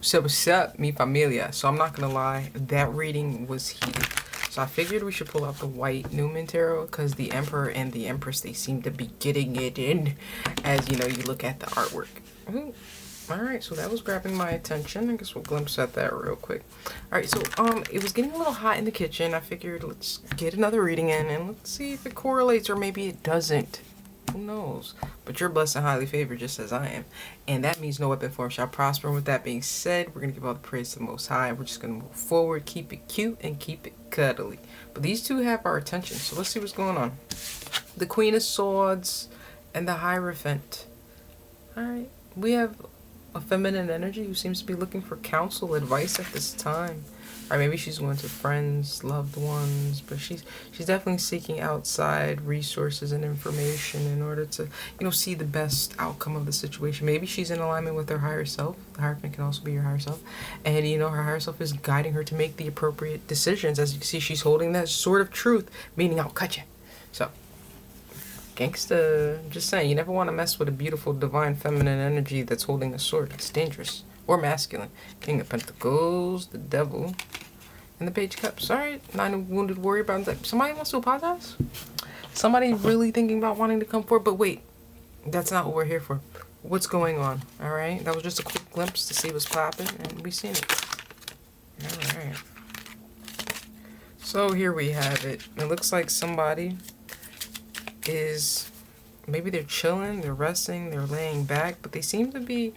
So what's up, mi familia? So I'm not gonna lie, that reading was heated. So I figured we should pull out the white Newman Tarot because the Emperor and the Empress, they seem to be getting it in as, you know, you look at the artwork. Ooh. Alright, so that was grabbing my attention. I guess we'll glimpse at that real quick. Alright, so it was getting a little hot in the kitchen. I figured let's get another reading in and let's see if it correlates or maybe it doesn't. Who knows? But you're blessed and highly favored just as I am. And that means no weapon form shall prosper. And with that being said, we're going to give all the praise to the Most High. We're just going to move forward, keep it cute, and keep it cuddly. But these two have our attention, so let's see what's going on. The Queen of Swords and the Hierophant. Alright, we have a feminine energy who seems to be looking for counsel, advice at this time. Or maybe she's going to friends, loved ones, but she's definitely seeking outside resources and information in order to, you know, see the best outcome of the situation. Maybe she's in alignment with her higher self. The Hierophant can also be your higher self. And, you know, her higher self is guiding her to make the appropriate decisions. As you can see, she's holding that sword of truth, meaning I'll cut you. So, gangsta, I'm just saying, you never want to mess with a beautiful, divine, feminine energy that's holding a sword. It's dangerous. Or masculine. King of Pentacles, the Devil, and the Page of Cups. Alright, 9 of Wounded Warrior. Somebody wants to apologize? Somebody really thinking about wanting to come forward? But wait, that's not what we're here for. What's going on? Alright, that was just a quick glimpse to see what's popping, and we seen it. Alright. So here we have it. It looks like somebody is, maybe they're chilling, they're resting, they're laying back, but they seem to be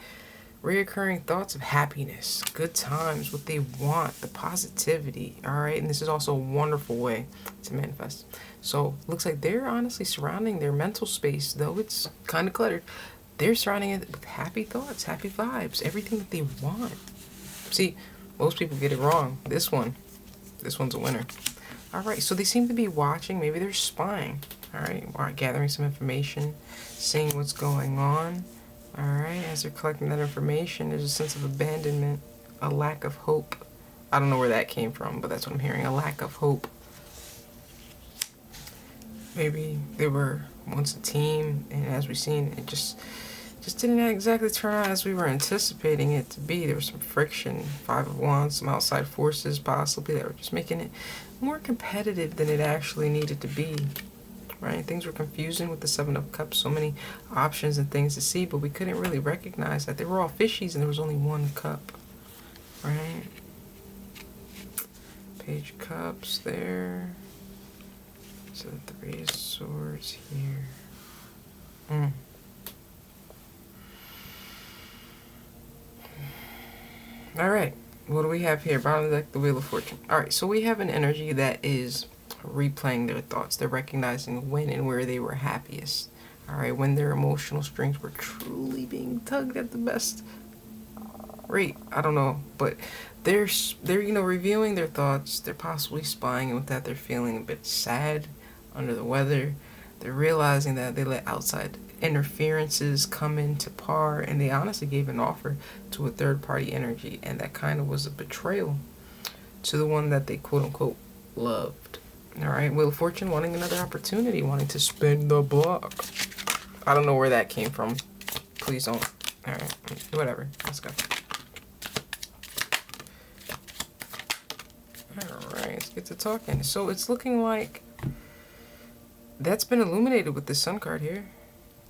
reoccurring thoughts of happiness, good times, what they want, the positivity. All right, and this is also a wonderful way to manifest. So looks like they're honestly surrounding their mental space, though it's kind of cluttered, they're surrounding it with happy thoughts, happy vibes, everything that they want. See, most people get it wrong. This one's a winner. All right, so they seem to be watching, maybe they're spying. All right, gathering some information, seeing what's going on. Alright, as they're collecting that information, there's a sense of abandonment, a lack of hope. I don't know where that came from, but that's what I'm hearing, a lack of hope. Maybe they were once a team, and as we've seen, it just didn't exactly turn out as we were anticipating it to be. There was some friction, 5 of Wands, some outside forces possibly that were just making it more competitive than it actually needed to be. Right, things were confusing with the 7 of Cups, so many options and things to see, but we couldn't really recognize that they were all fishies and there was only one cup. Right, Page of Cups there, so the 3 of Swords here. Alright, what do we have here? Bottom of the deck, the Wheel of Fortune. Alright, so we have an energy that is replaying their thoughts. They're recognizing when and where they were happiest. Alright, when their emotional strings were truly being tugged at the best rate. I don't know, but they're you know, reviewing their thoughts. They're possibly spying, and with that they're feeling a bit sad, under the weather. They're realizing that they let outside interferences come into par, and they honestly gave an offer to a third party energy, and that kind of was a betrayal to the one that they quote unquote loved. Alright, Wheel of Fortune, wanting another opportunity, wanting to spin the block. I don't know where that came from. Please don't. Alright, whatever. Let's go. Alright, let's get to talking. So it's looking like that's been illuminated with the Sun card here.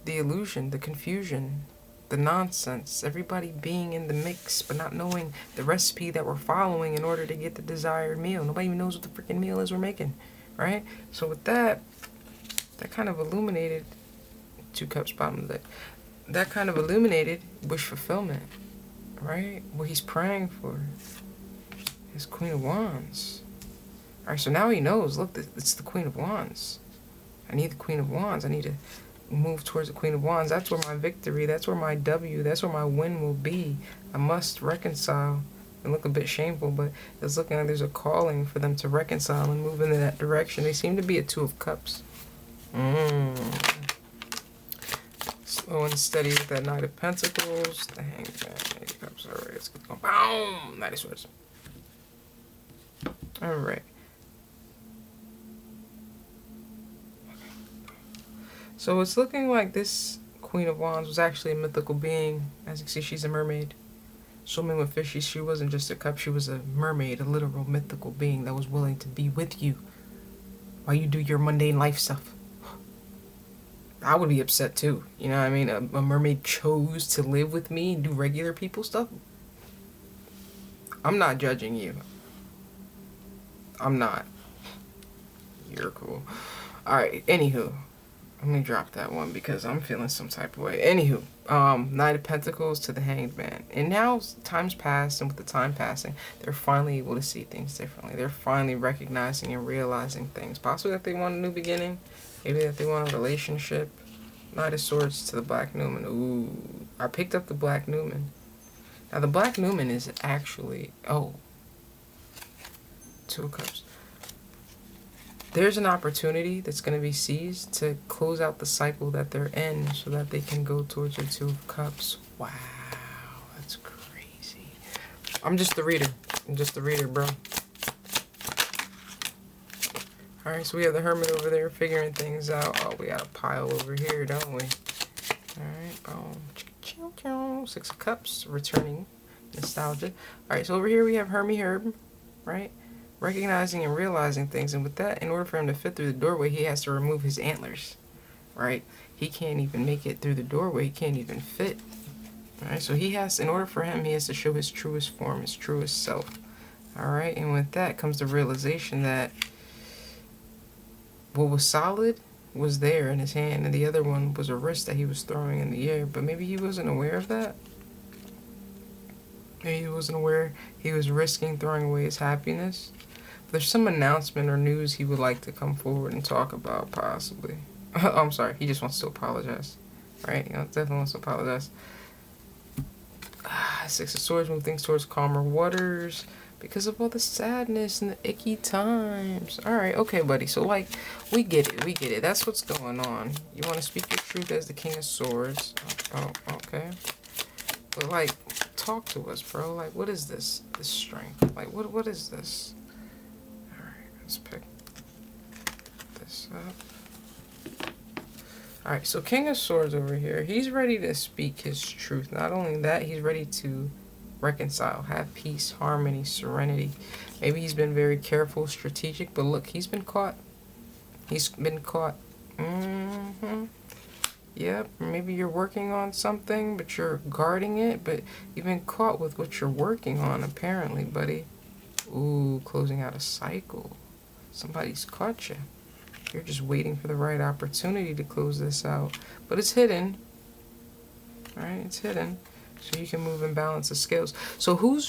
The illusion, the confusion, the nonsense, everybody being in the mix but not knowing the recipe that we're following in order to get the desired meal. Nobody even knows what the freaking meal is we're making. Right? So with that kind of illuminated 2 cups bottom of the deck. That kind of illuminated wish fulfillment. Right? What he's praying for. His Queen of Wands. Alright, so now he knows, look, it's the Queen of Wands. I need the Queen of Wands. I need to move towards the Queen of Wands. That's where my victory, that's where my W, that's where my win will be. I must reconcile. And look a bit shameful, but it's looking like there's a calling for them to reconcile and move in that direction. They seem to be a 2 of Cups. Slow and steady with that Knight of Pentacles. The Hangman, 8 of Cups. Alright, let's get going. Boom! Knight of Swords. Alright. So it's looking like this Queen of Wands was actually a mythical being. As you can see, she's a mermaid. Swimming with fishies, she wasn't just a cup, she was a mermaid, a literal mythical being that was willing to be with you while you do your mundane life stuff. I would be upset too. You know what I mean? A mermaid chose to live with me and do regular people stuff. I'm not judging you. I'm not. You're cool. Alright, anywho. I'm gonna drop that one because I'm feeling some type of way. Anywho, Knight of Pentacles to the Hanged Man. And now time's passed, and with the time passing, they're finally able to see things differently. They're finally recognizing and realizing things. Possibly that they want a new beginning. Maybe that they want a relationship. Knight of Swords to the Black Numen. Ooh, I picked up the Black Numen. Now the Black Numen is actually, Two of Cups. There's an opportunity that's going to be seized to close out the cycle that they're in so that they can go towards your Two of Cups. Wow, that's crazy. I'm just the reader. I'm just the reader, bro. Alright, so we have the Hermit over there figuring things out. Oh, we got a pile over here, don't we? Alright, boom. 6 of Cups, returning nostalgia. Alright, so over here we have Herb, right? Recognizing and realizing things, and with that, in order for him to fit through the doorway, he has to remove his antlers, right? He can't even make it through the doorway. He can't even fit. Alright, so he has, in order for him, he has to show his truest form, his truest self. Alright, and with that comes the realization that what was solid was there in his hand, and the other one was a wrist that he was throwing in the air, but maybe he wasn't aware of that. Maybe he wasn't aware he was risking throwing away his happiness. There's some announcement or news he would like to come forward and talk about, possibly. I'm sorry, he just wants to apologize. Right? He definitely wants to apologize. 6 of Swords, move things towards calmer waters because of all the sadness and the icky times. Alright, okay, buddy. So, like, we get it. We get it. That's what's going on. You want to speak your truth as the King of Swords. Oh, okay. But, like, talk to us, bro. Like, what is this? This strength. Like, what is this? Let's pick this up. Alright, so King of Swords over here, he's ready to speak his truth. Not only that, he's ready to reconcile, have peace, harmony, serenity. Maybe he's been very careful, strategic, but look, he's been caught. He's been caught. Yep, maybe you're working on something, but you're guarding it, but you've been caught with what you're working on, apparently, buddy. Ooh, closing out a cycle. Somebody's caught you. You're just waiting for the right opportunity to close this out. But it's hidden. Alright, it's hidden. So you can move and balance the scales. So who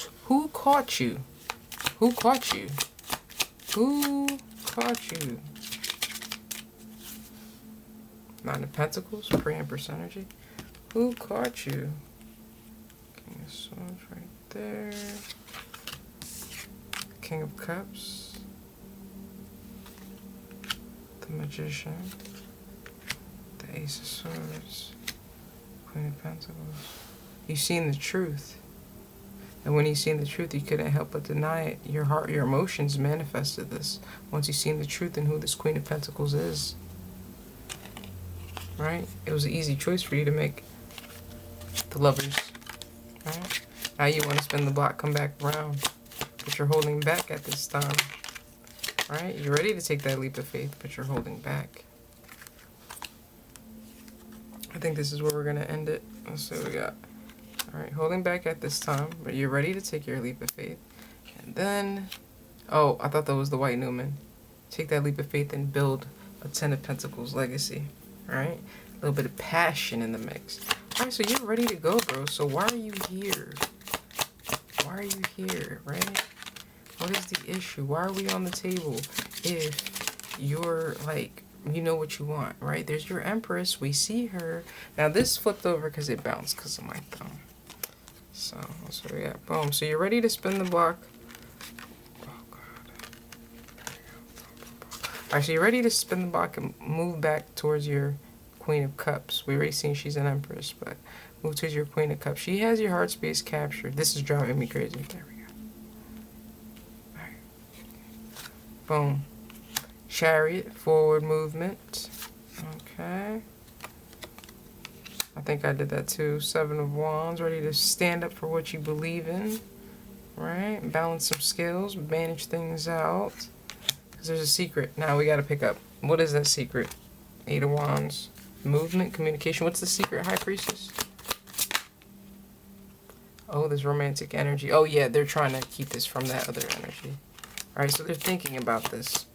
caught you? Who caught you? Who caught you? Nine of Pentacles, pre-Empress energy. Who caught you? King of Swords right there. King of Cups. The Magician, the Ace of Swords, Queen of Pentacles. You've seen the truth. And when you've seen the truth, you couldn't help but deny it. Your heart, your emotions manifested this. Once you've seen the truth and who this Queen of Pentacles is. Right? It was an easy choice for you to make. The Lovers. Right? Now you want to spin the block, come back around. But you're holding back at this time. Alright, you're ready to take that leap of faith, but you're holding back. I think this is where we're going to end it. Let's see what we got. Alright, holding back at this time, but you're ready to take your leap of faith. And then, oh, I thought that was the White Numen. Take that leap of faith and build a 10 of Pentacles legacy. Alright, a little bit of passion in the mix. Alright, so you're ready to go, bro. So why are you here? Why are you here, right? What is the issue? Why are we on the table if you're, like, you know what you want, right? There's your Empress. We see her. Now, this flipped over because it bounced because of my thumb. So, that's what we got. Boom. So, you're ready to spin the block. Oh, God. Alright, so you're ready to spin the block and move back towards your Queen of Cups. We already seen she's an Empress, but move towards your Queen of Cups. She has your heart space captured. This is driving me crazy. There we go. Boom. Chariot, forward movement. Okay. I think I did that too. Seven of Wands, ready to stand up for what you believe in. Right? Balance some skills, manage things out. Because there's a secret. Now we got to pick up. What is that secret? Eight of Wands. Movement, communication. What's the secret, High Priestess? Oh, there's romantic energy. Oh, yeah, they're trying to keep this from that other energy. All right, so they're thinking about this.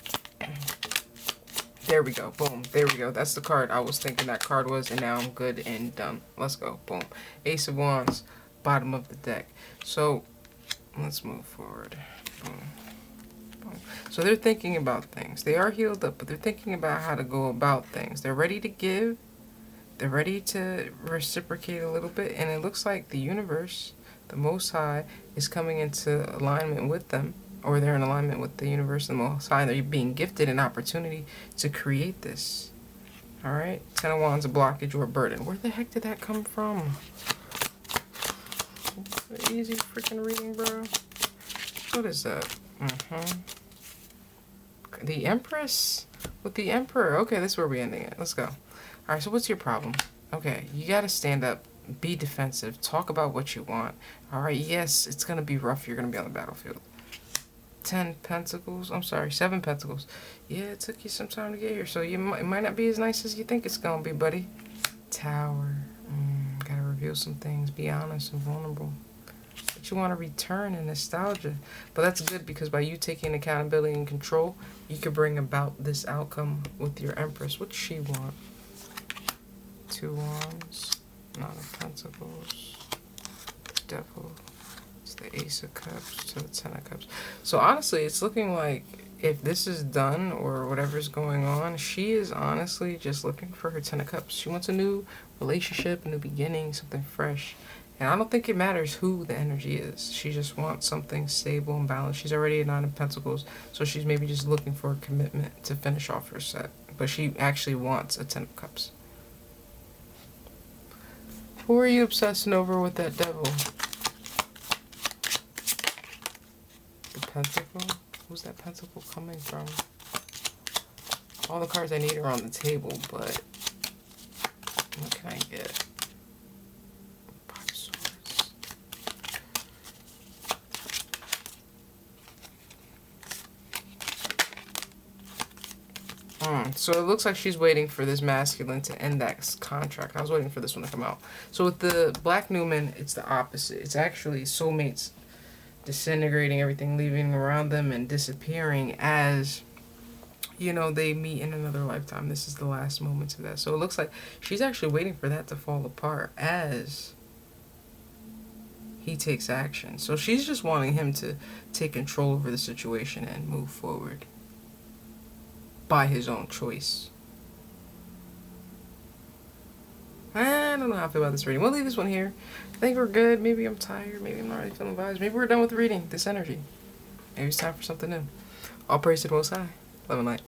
There we go. Boom. There we go. That's the card I was thinking that card was, and now I'm good and done. Let's go. Boom. Ace of Wands, bottom of the deck. So let's move forward. Boom. Boom. So they're thinking about things. They are healed up, but they're thinking about how to go about things. They're ready to give. They're ready to reciprocate a little bit, and it looks like the universe, the Most High, is coming into alignment with them. Or they're in alignment with the universe and the Most High. They're being gifted an opportunity to create this. Alright? Ten of Wands, a blockage or a burden. Where the heck did that come from? Easy freaking reading, bro. What is that? The Empress? With the Emperor. Okay, this is where we're ending it. Let's go. Alright, so what's your problem? Okay, you gotta stand up. Be defensive. Talk about what you want. Alright, yes, it's gonna be rough. You're gonna be on the battlefield. 10 Pentacles. I'm sorry, 7 Pentacles. Yeah, it took you some time to get here, so it might not be as nice as you think it's gonna be, buddy. Tower. Gotta reveal some things. Be honest and vulnerable. But you want to return in nostalgia. But that's good because by you taking accountability and control, you could bring about this outcome with your Empress. What does she want? 2 Wands. Nine of Pentacles. Devil. The Ace of Cups to the Ten of Cups. So honestly, it's looking like if this is done or whatever's going on, she is honestly just looking for her Ten of Cups. She wants a new relationship, a new beginning, something fresh. And I don't think it matters who the energy is. She just wants something stable and balanced. She's already a Nine of Pentacles, so she's maybe just looking for a commitment to finish off her set. But she actually wants a Ten of Cups. Who are you obsessing over with that Devil? Pentacle? Who's that pentacle coming from? All the cards I need are on the table, but what can I get? 5 Swords. So it looks like she's waiting for this masculine to end that contract. I was waiting for this one to come out. So with the Black Numen, it's the opposite. It's actually soulmates disintegrating everything, leaving around them and disappearing as, you know, they meet in another lifetime. This is the last moments of that. So it looks like she's actually waiting for that to fall apart as he takes action. So she's just wanting him to take control over the situation and move forward by his own choice. I don't know how I feel about this reading. We'll leave this one here. I think we're good. Maybe I'm tired. Maybe I'm not really feeling vibes. Maybe we're done with reading this energy. Maybe it's time for something new. All praise to the Most High. Love and light.